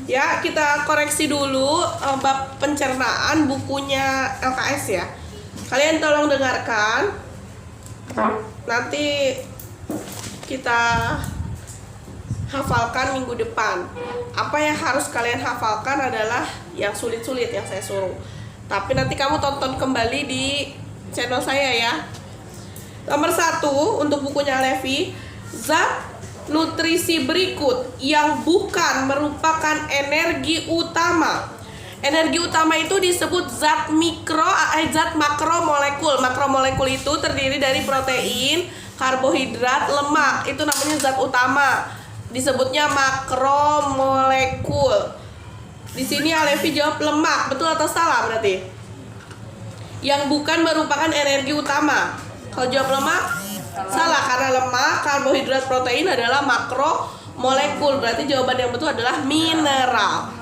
Ya, kita koreksi dulu bab pencernaan bukunya LKS ya. Kalian tolong dengarkan. Nanti kita hafalkan minggu depan. Apa yang harus kalian hafalkan adalah yang sulit-sulit yang saya suruh. Tapi nanti kamu tonton kembali di channel saya ya. Nomor 1 untuk bukunya Levi, zat nutrisi berikut yang bukan merupakan energi utama. Energi utama itu disebut zat makromolekul. Makromolekul itu terdiri dari protein, karbohidrat, lemak. Itu namanya zat utama. Disebutnya makromolekul. Di sini Alevi jawab lemak. Betul atau salah berarti? Yang bukan merupakan energi utama. Kalau jawab lemak, salah, karena lemak, karbohidrat, protein adalah makromolekul. Berarti jawaban yang betul adalah mineral.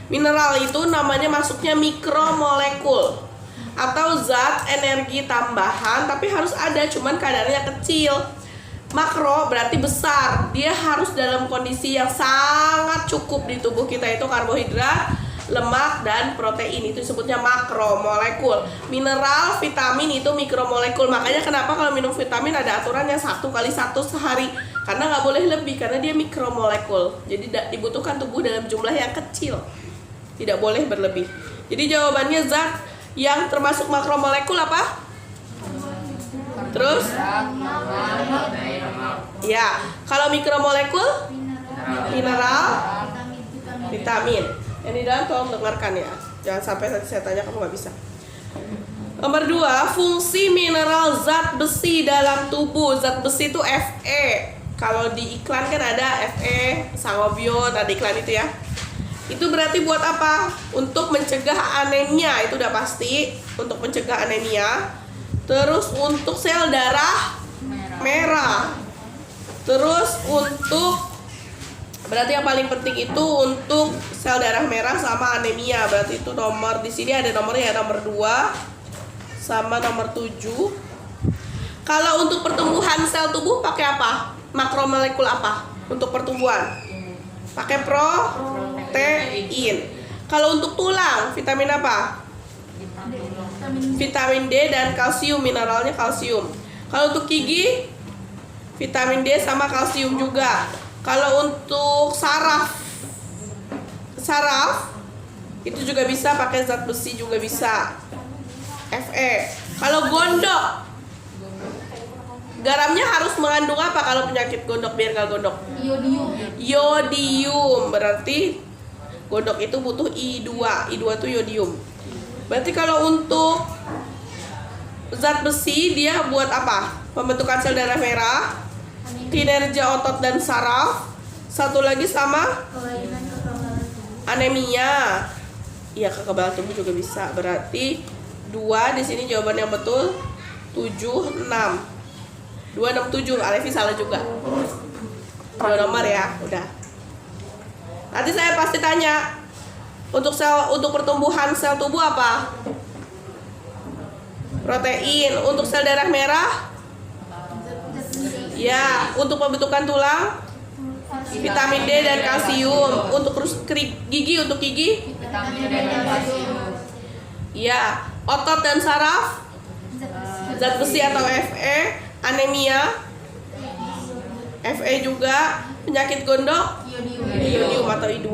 Mineral itu namanya masuknya mikromolekul atau zat energi tambahan, tapi harus ada, cuman kadarnya kecil. Makro berarti besar, dia harus dalam kondisi yang sangat cukup di tubuh kita, itu karbohidrat, lemak, dan protein. Itu disebutnya makromolekul. Mineral, vitamin itu mikromolekul. Makanya kenapa kalau minum vitamin ada aturannya 1x1 sehari, karena nggak boleh lebih, karena dia mikromolekul. Jadi dibutuhkan tubuh dalam jumlah yang kecil, tidak boleh berlebih. Jadi jawabannya zat yang termasuk makromolekul apa? Terus? Ya, kalau mikromolekul? Mineral, vitamin. Yang di dalam tolong dengarkan ya. Jangan sampai nanti saya tanya kamu nggak bisa. Nomor 2, fungsi mineral zat besi dalam tubuh. Zat besi itu Fe. Kalau di iklan kan ada Fe, sangobion, ada iklan itu ya. Itu berarti buat apa? Untuk mencegah anemia, itu udah pasti. Untuk mencegah anemia. Terus untuk sel darah merah. Terus untuk, berarti yang paling penting itu untuk sel darah merah sama anemia. Berarti itu nomor, di sini ada nomornya ya, nomor 2 sama nomor 7. Kalau untuk pertumbuhan sel tubuh pakai apa? Makromolekul apa? Untuk pertumbuhan pakai protein. Kalau untuk tulang, vitamin apa? Vitamin D dan kalsium, mineralnya kalsium. Kalau untuk gigi, vitamin D sama kalsium juga. Kalau untuk saraf itu juga bisa pakai zat besi, juga bisa Fe. Kalau gondok, garamnya harus mengandung apa kalau penyakit gondok biar gak gondok? Yodium. Berarti gondok itu butuh I2. I2 itu yodium. Berarti kalau untuk zat besi dia buat apa? Pembentukan sel darah merah, kinerja otot dan saraf. Satu lagi sama anemia. Iya, kekebalan tubuh juga bisa. Berarti 2 di sini jawaban yang betul. 7, 6. 2, 6, 7. Alevi salah juga. 2 nomor ya, udah. Nanti saya pasti tanya. Untuk pertumbuhan sel tubuh apa? Protein. Untuk sel darah merah? Ya. Untuk pembentukan tulang? Vitamin D dan kalsium. Untuk gigi, untuk gigi? Vitamin D dan kalsium. Ya. Otot dan saraf? Zat besi atau Fe. Anemia? Fe juga. Penyakit gondok? Yodium atau I2.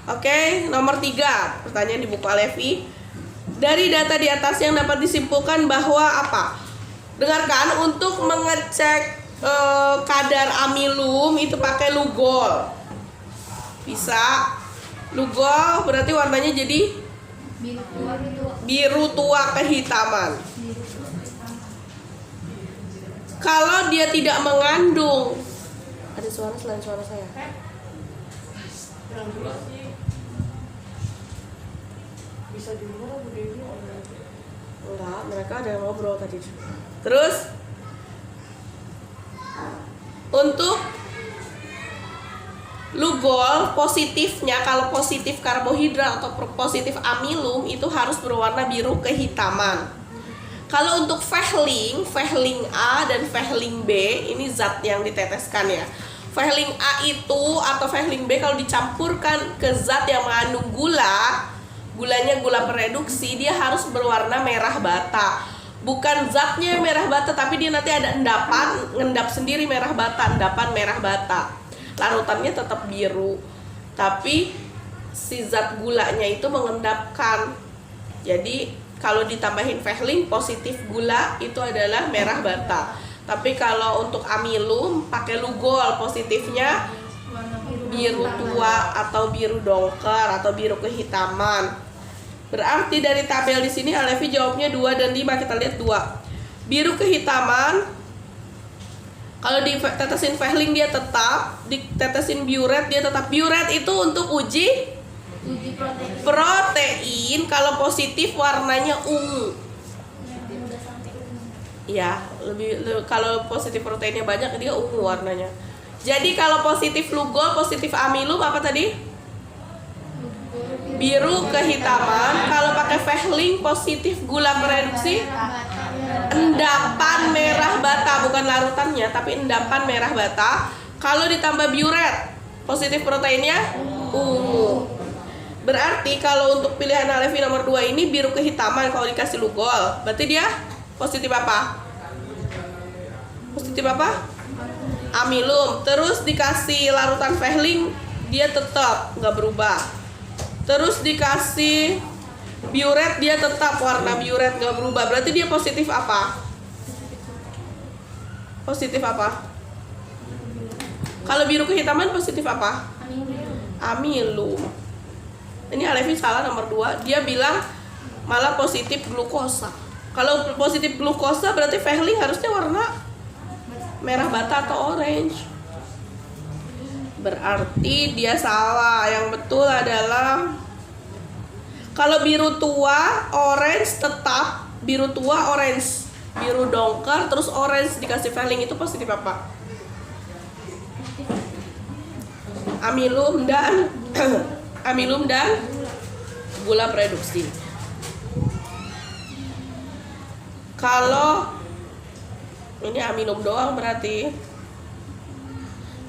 Oke, nomor 3, pertanyaan di buku Alevi. Dari data di atas yang dapat disimpulkan bahwa apa? Dengarkan, untuk mengecek kadar amilum itu pakai Lugol. Bisa. Lugol berarti warnanya jadi biru tua kehitaman. Kalau dia tidak mengandung, ada suara selain suara saya. Bisa dengar Bu Dewi? Enggak, mereka ada yang ngobrol tadi. Terus untuk Lugol positifnya, kalau positif karbohidrat atau positif amilum itu harus berwarna biru kehitaman. Kalau untuk Fehling A dan Fehling B, ini zat yang diteteskan ya. Valine A itu atau valine B kalau dicampurkan ke zat yang mengandung gulanya gula pereduksi, dia harus berwarna merah bata. Bukan zatnya merah bata, tapi dia nanti ada ngendap sendiri merah bata, endapan merah bata. Larutannya tetap biru, tapi si zat gulanya itu mengendapkan. Jadi kalau ditambahin valine positif gula itu adalah merah bata. Tapi kalau untuk amilum pakai lugol, positifnya biru tua atau biru dongker atau biru kehitaman. Berarti dari tabel di sini Alevi jawabnya 2 dan 5. Kita lihat 2. Biru kehitaman. Kalau ditetesin valine dia tetap, ditetesin biuret dia tetap. Biuret itu untuk uji protein. Kalau positif warnanya ungu. Ya, kalau positif proteinnya banyak dia ungu warnanya. Jadi kalau positif lugol, positif amilum apa tadi? Biru kehitaman. Kalau pakai valine positif gula pereduksi, endapan merah bata, bukan larutannya tapi endapan merah bata. Kalau ditambah biuret, positif proteinnya ungu. Berarti kalau untuk pilihan Alevi nomor 2 ini biru kehitaman kalau dikasih lugol. Berarti dia positif apa? Positif apa? Amilum. Terus dikasih larutan valine dia tetap nggak berubah. Terus dikasih biuret dia tetap warna biuret nggak berubah. Berarti dia positif apa? Positif apa? Kalau biru kehitaman positif apa? Amilum. Ini Alevi salah nomor 2. Dia bilang malah positif glukosa. Kalau positif glukosa berarti valine harusnya warna merah bata atau orange. Berarti dia salah. Yang betul adalah kalau biru tua orange tetap, biru tua orange, biru dongker terus orange dikasih valine itu positif apa? Amilum dan amilum dan gula pereduksi. Kalau ini amilum doang berarti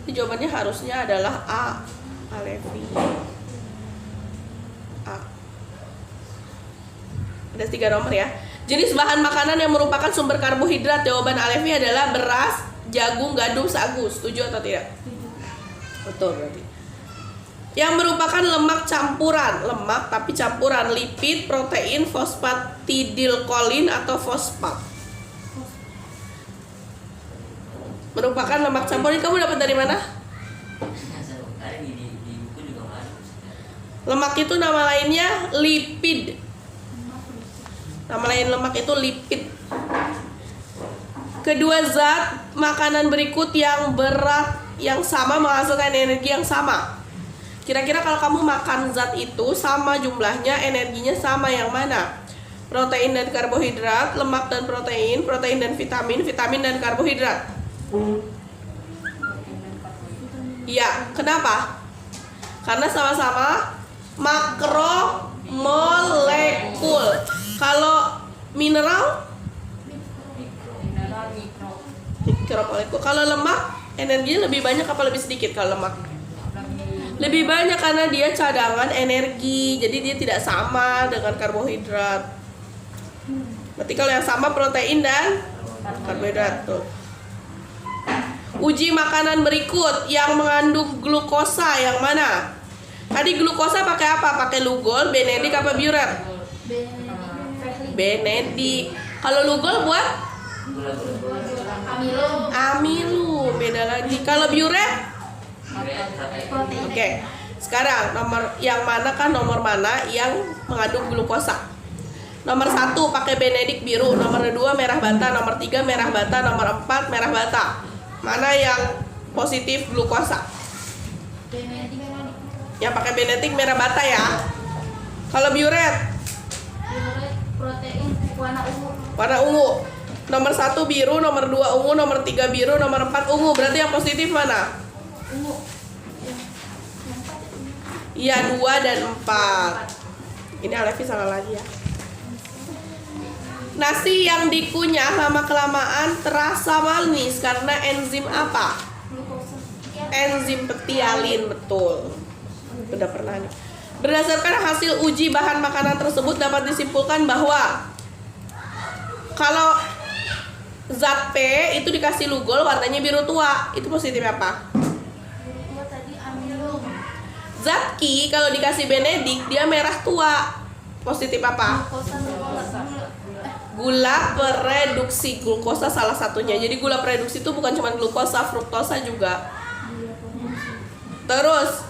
ini jawabannya harusnya adalah A. Alevi A. Ada 3 nomor ya. Jenis bahan makanan yang merupakan sumber karbohidrat, jawaban Alevi adalah beras, jagung, gandum, sagu. Setuju atau tidak? Betul berarti. Yang merupakan lemak campuran, lemak tapi campuran lipid, protein, fosfatidilkolin atau fosfat. Merupakan lemak campuran. Kamu dapat dari mana? Lemak itu nama lainnya lipid. Nama lain lemak itu lipid. Kedua zat makanan berikut yang berat yang sama menghasilkan energi yang sama. Kira-kira kalau kamu makan zat itu sama jumlahnya, energinya sama yang mana? Protein dan karbohidrat, lemak dan protein, protein dan vitamin, vitamin dan karbohidrat. Iya, kenapa? Karena sama-sama makromolekul. Kalau mineral mikromolekul. Kalau lemak energinya lebih banyak apa lebih sedikit kalau lemak? Lebih banyak karena dia cadangan energi. Jadi dia tidak sama dengan karbohidrat. Berarti kalau yang sama protein dan karbohidrat tuh. Uji makanan berikut yang mengandung glukosa yang mana? Tadi glukosa pakai apa? Pakai lugol, benedik apa biuret? Benedik. Kalau lugol buat amilum, beda lagi. Kalau biuret? Oke. Sekarang nomor yang mana kan nomor mana yang mengandung glukosa? Nomor 1 pakai benedik biru, nomor 2 merah bata, nomor 3 merah bata, nomor 4 merah bata. Mana yang positif glukosa? Yang pakai benedik merah bata ya. Kalau biuret? Protein warna ungu. Warna ungu. Nomor 1 biru, nomor 2 ungu, nomor 3 biru, nomor 4 ungu. Berarti yang positif mana? Ungu. Iya, 2 dan 4. Ini Alevi salah lagi ya. Nasi yang dikunyah lama kelamaan terasa manis karena enzim apa? Glukosa. enzim petialin, betul. Udah pernah nih. Berdasarkan hasil uji bahan makanan tersebut dapat disimpulkan bahwa kalau zat P itu dikasih lugol warnanya biru tua, itu positif apa? Gua tadi amilum. Zat Ki kalau dikasih Benedik dia merah tua, positif apa? Glukosa gula. Gula pereduksi, glukosa salah satunya. Jadi gula pereduksi itu bukan cuma glukosa, fruktosa juga. Terus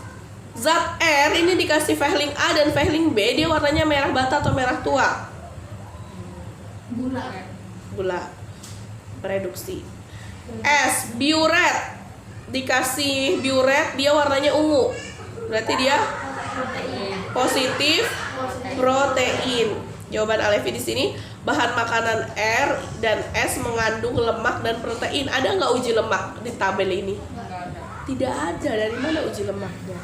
zat R ini dikasih Fehling A dan Fehling B, dia warnanya merah bata atau merah tua? Gula. Gula reduksi. S, biuret, dikasih biuret dia warnanya ungu, berarti dia positif protein. Jawaban Alevi di sini, bahan makanan R dan S mengandung lemak dan protein. Ada nggak uji lemak di tabel ini? Tidak ada. Dari mana uji lemaknya?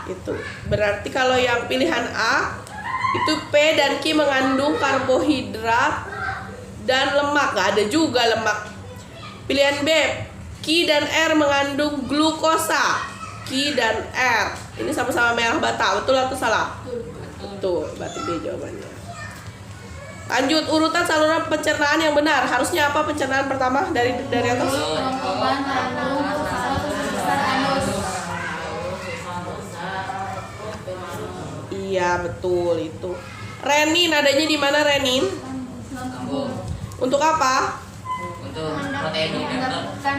Itu berarti kalau yang pilihan A itu P dan Q mengandung karbohidrat dan lemak, nggak ada juga lemak. Pilihan B, Q dan R mengandung glukosa. Q dan R ini sama-sama merah bata, betul atau salah? Betul, berarti B jawabannya. Lanjut, urutan saluran pencernaan yang benar. Harusnya apa pencernaan pertama dari atas? Kerongkongan, lambung, usus besar, anus. Iya, betul itu. Renin adanya di mana renin? Lambung. Untuk apa? Untuk protein Mendapatkan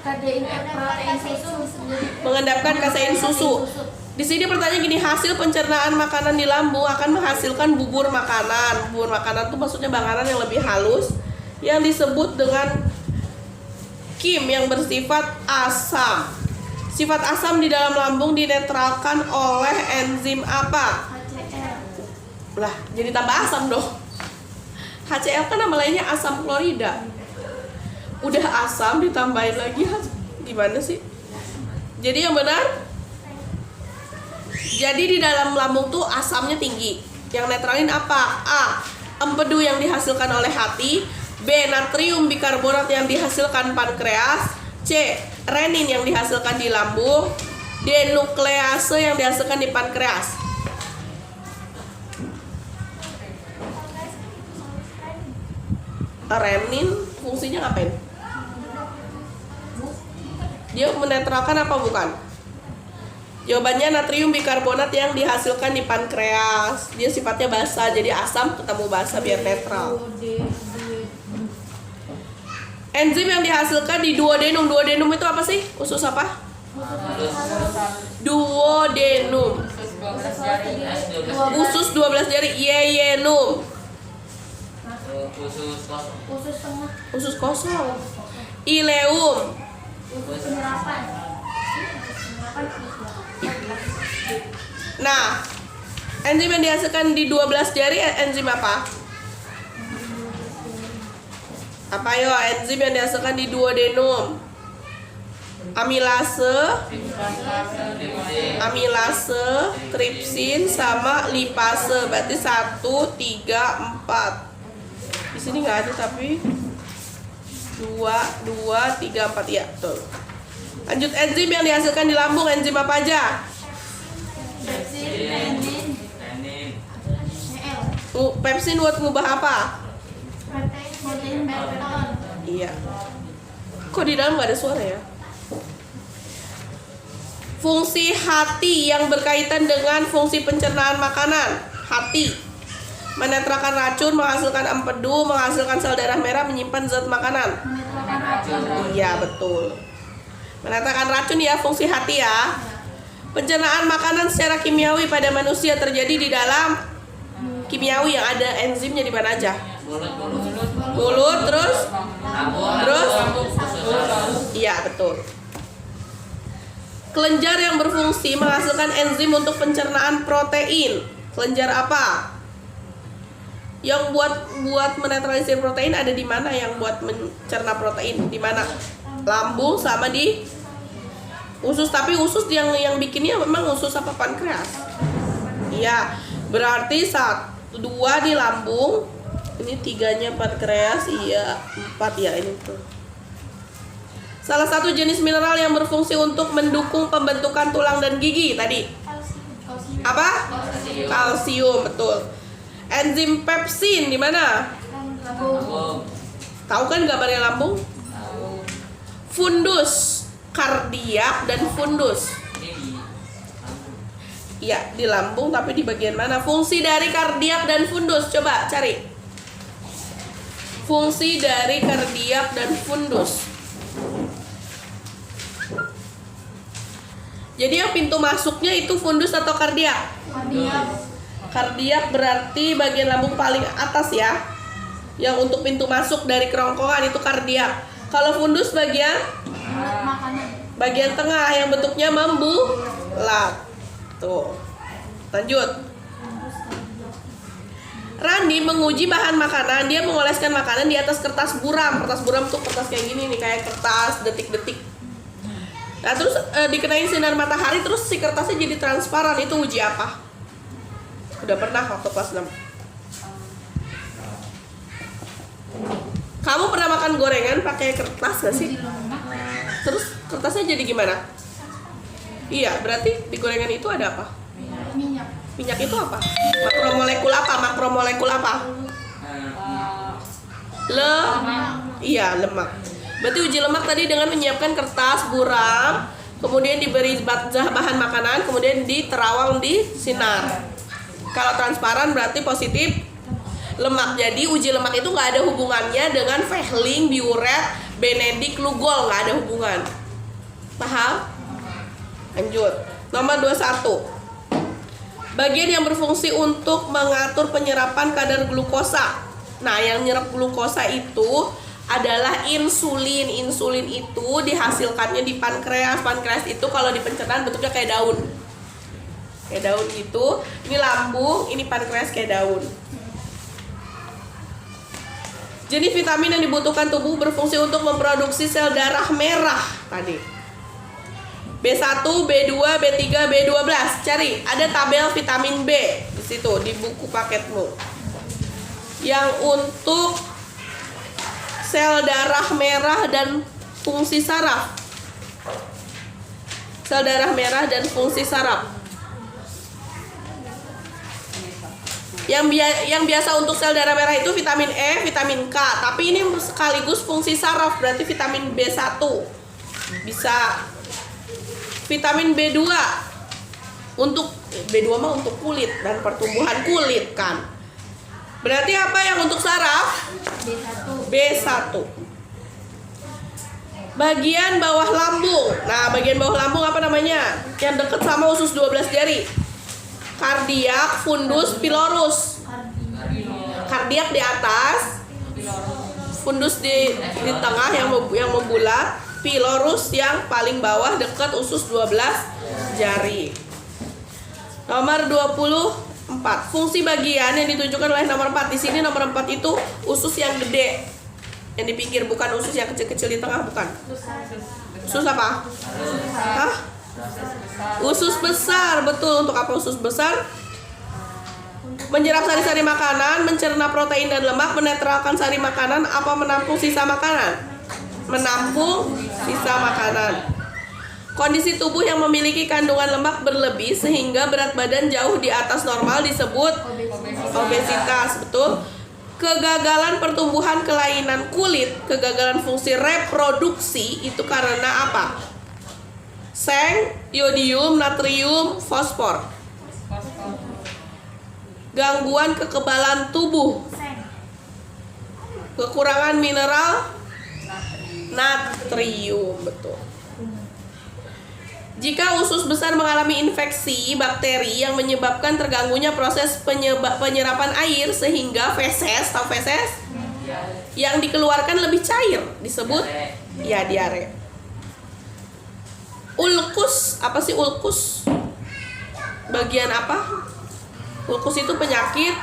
kadein protein susu jadi Mengendapkan kasein susu. Di sini pertanyaan gini, hasil pencernaan makanan di lambung akan menghasilkan bubur makanan. Bubur makanan itu maksudnya makanan yang lebih halus yang disebut dengan kim yang bersifat asam. Sifat asam di dalam lambung dinetralkan oleh enzim apa? HCl. Lah, jadi tambah asam dong. HCl kan nama lainnya asam klorida. Udah asam ditambahin lagi, gimana sih? Jadi yang benar, jadi di dalam lambung tuh asamnya tinggi. Yang netralin apa? A, empedu yang dihasilkan oleh hati. B, natrium bikarbonat yang dihasilkan pankreas. C, renin yang dihasilkan di lambung. D, nuklease yang dihasilkan di pankreas. Renin fungsinya ngapain? Dia menetralkan apa bukan? Jawabannya natrium bikarbonat yang dihasilkan di pankreas. Dia sifatnya basa, jadi asam ketemu basa biar netral. Enzim yang dihasilkan di duodenum. Duodenum itu apa sih? Usus apa? Duodenum. Usus 12 jari. Yeyenum. Usus tengah. Usus kosong. Ileum. Usus penyerapan. Nah, enzim yang dihasilkan di 12 jari enzim apa? Apa yo? Enzim yang dihasilkan di duodenum. Amilase, tripsin sama lipase. Berarti 1, 3, 4. Di sini nggak ada tapi 2, 3, 4 ya, betul. Lanjut, enzim yang dihasilkan di lambung, enzim apa aja? Pepsin, renin, Cl. Pepsin buat ngubah apa? Protein peptidol. Iya. Kok di dalam nggak ada suara ya? Fungsi hati yang berkaitan dengan fungsi pencernaan makanan. Hati menetralkan racun, menghasilkan empedu, menghasilkan sel darah merah, menyimpan zat makanan. Menetralkan racun. Iya, betul. Menetralkan racun ya, fungsi hati ya. Pencernaan makanan secara kimiawi pada manusia terjadi di dalam kimiawi yang ada enzimnya di mana aja? Mulut, terus? Iya, betul. Kelenjar yang berfungsi menghasilkan enzim untuk pencernaan protein. Kelenjar apa? Yang buat menetralisir protein ada di mana? Yang buat mencerna protein di mana? Lambung sama di usus. Tapi usus yang bikinnya memang usus apa pankreas? Iya, berarti 1, 2 di lambung. Ini 3-nya pankreas, iya 4 ya ini tuh. Salah satu jenis mineral yang berfungsi untuk mendukung pembentukan tulang dan gigi tadi. Apa? Kalsium, betul. Enzim pepsin di mana? Lambung. Tahu kan gambarnya lambung? Tahu. Fundus, kardiak dan fundus. Ini di lambung. Iya, di lambung tapi di bagian mana? Fungsi dari kardiak dan fundus. Coba cari. Fungsi dari kardiak dan fundus. Jadi yang pintu masuknya itu fundus atau kardiak? Kardiak berarti bagian lambung paling atas ya. Yang untuk pintu masuk dari kerongkongan itu kardiak. Kalau fundus bagian tengah yang bentuknya membulat. Tuh. Lanjut. Randi menguji bahan makanan, dia mengoleskan makanan di atas kertas buram. Kertas buram tuh kertas kayak gini nih, kayak kertas detik-detik. Nah terus dikenain sinar matahari, terus si kertasnya jadi transparan. Itu uji apa? Udah pernah waktu kelas 6. Kamu pernah makan gorengan pakai kertas gak sih? Terus kertasnya jadi gimana? Iya, berarti di gorengan itu ada apa? Minyak itu apa? Makromolekul apa? Makromolekul apa? Iya, lemak. Berarti uji lemak tadi dengan menyiapkan kertas buram, kemudian diberi bahan makanan, kemudian diterawang di sinar. Kalau transparan berarti positif lemak. Jadi uji lemak itu nggak ada hubungannya dengan Fehling, Biuret, Benedict, Lugol, nggak ada hubungan. Paham? Lanjut. Nomor 21. Bagian yang berfungsi untuk mengatur penyerapan kadar glukosa. Nah, yang nyerap glukosa itu adalah insulin. Insulin itu dihasilkannya di pankreas. Pankreas itu kalau di pencernaan bentuknya kayak daun. Kayak daun gitu. Ini lambung, ini pankreas kayak daun. Jenis vitamin yang dibutuhkan tubuh berfungsi untuk memproduksi sel darah merah tadi. B1, B2, B3, B12. Cari, ada tabel vitamin B di situ di buku paketmu. Yang untuk sel darah merah dan fungsi saraf. Sel darah merah dan fungsi saraf. Yang biasa untuk sel darah merah itu vitamin E, vitamin K. Tapi ini sekaligus fungsi saraf, berarti vitamin B1. Bisa. Vitamin B2 untuk B2 mah untuk kulit dan pertumbuhan kulit kan. Berarti apa yang untuk saraf? B1. Bagian bawah lambung. Nah, bagian bawah lambung apa namanya? Yang dekat sama usus 12 jari. Kardiak, fundus, pilorus. Kardiak di atas, fundus di tengah yang membulat, pilorus yang paling bawah dekat usus 12 jari. Nomor 24. Fungsi bagian yang ditunjukkan oleh nomor 4. Di sini nomor 4 itu usus yang gede. Yang di pinggir, bukan usus yang kecil-kecil di tengah, bukan. Usus apa? Hah? Usus besar, betul. Untuk apa usus besar? Menyerap sari-sari makanan, mencerna protein dan lemak, menetralkan sari makanan, apa menampung sisa makanan? Menampung sisa makanan. Kondisi tubuh yang memiliki kandungan lemak berlebih sehingga berat badan jauh di atas normal disebut obesitas, betul. Kegagalan pertumbuhan kelainan kulit, kegagalan fungsi reproduksi itu karena apa? Seng, yodium, natrium, fosfor. Gangguan kekebalan tubuh, kekurangan mineral natrium, betul. Jika usus besar mengalami infeksi bakteri yang menyebabkan terganggunya proses penyerapan air sehingga feses, tahu feses? Yang dikeluarkan lebih cair disebut ya diare. Ulkus, apa sih ulkus? Bagian apa? Ulkus itu penyakit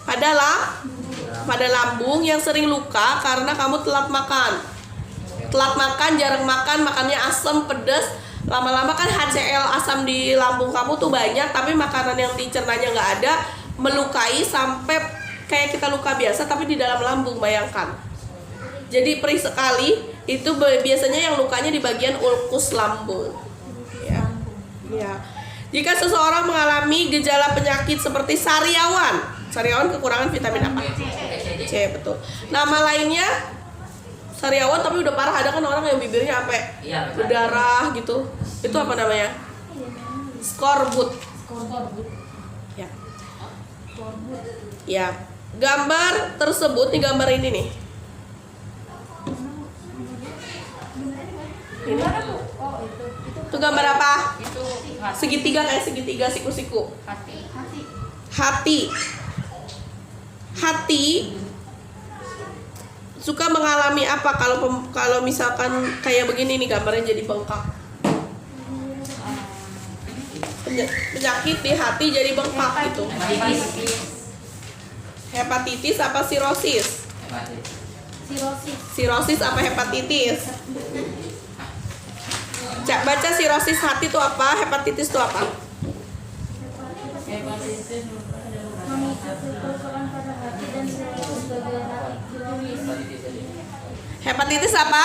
pada lambung yang sering luka karena kamu telat makan. Telat makan, jarang makan, makannya asam, pedas. Lama-lama kan HCl asam di lambung kamu tuh banyak, tapi makanan yang dicernanya nggak ada, melukai sampai kayak kita luka biasa tapi di dalam lambung, bayangkan. Jadi perih sekali, Itu biasanya yang lukanya di bagian ulkus lambung. Ya. Ya. Jika seseorang mengalami gejala penyakit seperti sariawan. Sariawan kekurangan vitamin apa? C, betul. Nama lainnya sariawan tapi udah parah, ada kan orang yang bibirnya sampai Iya, berdarah gitu. Itu apa namanya? Skorbut. Ya. Ya. Gambar tersebut, nih gambar ini nih. Ini. Oh, itu Itu gambar apa? Itu Segitiga, kayak segitiga siku-siku. hati. Hati. Hati suka mengalami apa kalau misalkan kayak begini nih gambarnya jadi bengkak. Penyakit di hati jadi bengkak gitu. Hepatitis. Hepatitis apa sirosis? Hepatitis. sirosis. Sirosis apa hepatitis? Baca sirosis hati itu apa, hepatitis itu apa? Hepatitis. Memicu kerusakan pada hati dan sirosis bagian hati. Hepatitis. Hepatitis apa?